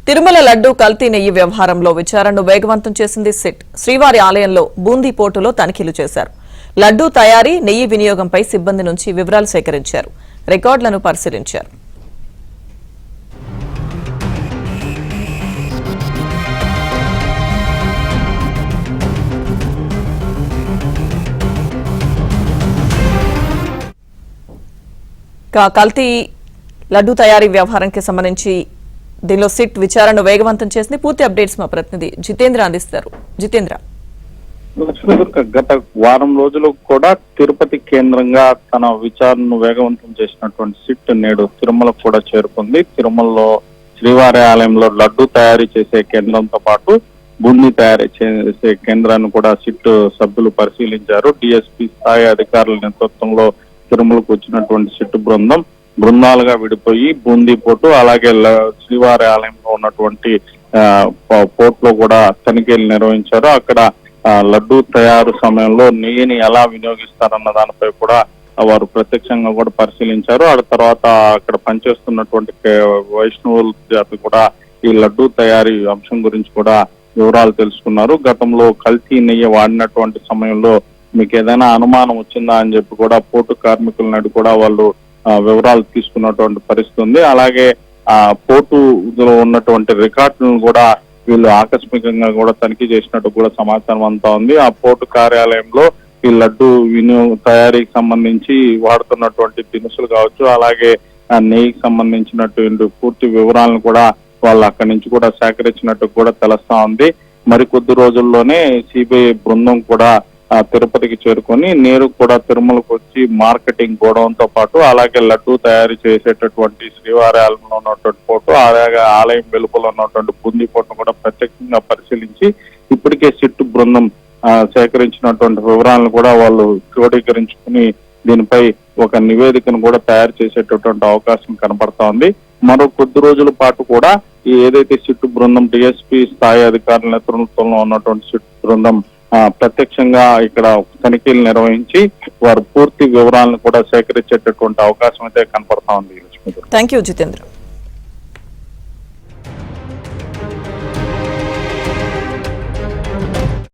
తిరుమల లడ్డూ కల్తీ నెయ్యి వ్యవహారంలో విచారణను వేగవంతం చేసింది సిట్. శ్రీవారి ఆలయంలో బూందీ పోర్టులో తనిఖీలు చేశారు. లడ్డూ తయారీ, నెయ్యి వినియోగంపై సిబ్బంది నుంచి వివరాలు సేకరించారు. రికార్డులను పరిశీలించారు. కల్తీ లడ్డూ తయారీ వ్యవహారానికి సంబంధించి దీనిలో సిట్ విచారణను వేగవంతం చేసింది. పూర్తి అప్డేట్స్ మా ప్రతినిధి జితేంద్ర అందిస్తారు. జితేంద్ర, గత వారం రోజులు కూడా తిరుపతి కేంద్రంగా తన విచారణను వేగవంతం చేసినటువంటి సిట్ నేడు తిరుమలకు కూడా చేరుకుంది. తిరుమలలో శ్రీవారి ఆలయంలో లడ్డూ తయారీ చేసే కేంద్రంతో పాటు బూందీ తయారీ చేసే కేంద్రాన్ని కూడా సిట్ సభ్యులు పరిశీలించారు. డిఎస్పీ స్థాయి అధికారుల నేతృత్వంలో తిరుమలకు వచ్చినటువంటి సిట్ బృందాలుగా విడిపోయి బూందీ పోర్టు అలాగే శ్రీవారి ఆలయంలో ఉన్నటువంటి పోర్ట్ లో కూడా తనిఖీలు నిర్వహించారు. అక్కడ లడ్డూ తయారు సమయంలో నెయ్యిని ఎలా వినియోగిస్తారన్న దానిపై కూడా వారు ప్రత్యక్షంగా కూడా పరిశీలించారు. ఆ తర్వాత అక్కడ పనిచేస్తున్నటువంటి వైష్ణవుల చేత కూడా ఈ లడ్డూ తయారీ అంశం గురించి కూడా వివరాలు తెలుసుకున్నారు. గతంలో కల్తీ నెయ్యి వాడినటువంటి సమయంలో మీకు ఏదైనా అనుమానం వచ్చిందా అని చెప్పి కూడా పోర్టు కార్మికుల నాడు కూడా వాళ్ళు వివరాలు తీసుకున్నటువంటి పరిస్థితి ఉంది. అలాగే ఆ పోర్టులో ఉన్నటువంటి రికార్డులను కూడా వీళ్ళు ఆకస్మికంగా కూడా తనిఖీ చేసినట్టు కూడా సమాచారం అంతా ఉంది. ఆ పోర్టు కార్యాలయంలో ఈ లడ్డు తయారీకి సంబంధించి వాడుతున్నటువంటి దినుసులు కావచ్చు, అలాగే నెయ్యికి సంబంధించినటువంటి పూర్తి వివరాలను కూడా వాళ్ళు అక్కడి నుంచి కూడా సేకరించినట్టు కూడా తెలుస్తా ఉంది. మరికొద్ది రోజుల్లోనే సిబిఐ బృందం కూడా తిరుపతికి చేరుకొని నేరు కూడా తిరుమలకు వచ్చి మార్కెటింగ్ గోడౌన్తో పాటు అలాగే లడ్డూ తయారు చేసేటటువంటి శ్రీవారి ఆలయంలో ఉన్నటువంటి పోర్టు అలాగే ఆలయం వెలుపల ఉన్నటువంటి బూందీ పోర్టును కూడా ప్రత్యక్షంగా పరిశీలించి ఇప్పటికే సిట్ బృందం సేకరించినటువంటి వివరాలను కూడా వాళ్ళు క్రోడీకరించుకుని దీనిపై ఒక నివేదికను కూడా తయారు చేసేటటువంటి అవకాశం కనబడతా ఉంది. మరో కొద్ది రోజుల పాటు కూడా ఏదైతే సిట్ బృందం డిఎస్పీ స్థాయి అధికారుల నేతృత్వంలో ఉన్నటువంటి సిట్ బృందం ప్రత్యక్షంగా ఇక్కడ తనిఖీలు నిర్వహించి వారు పూర్తి వివరాలను కూడా సేకరించేటటువంటి అవకాశం అయితే కనపడతా ఉంది. థాంక్యూ జితేంద్ర.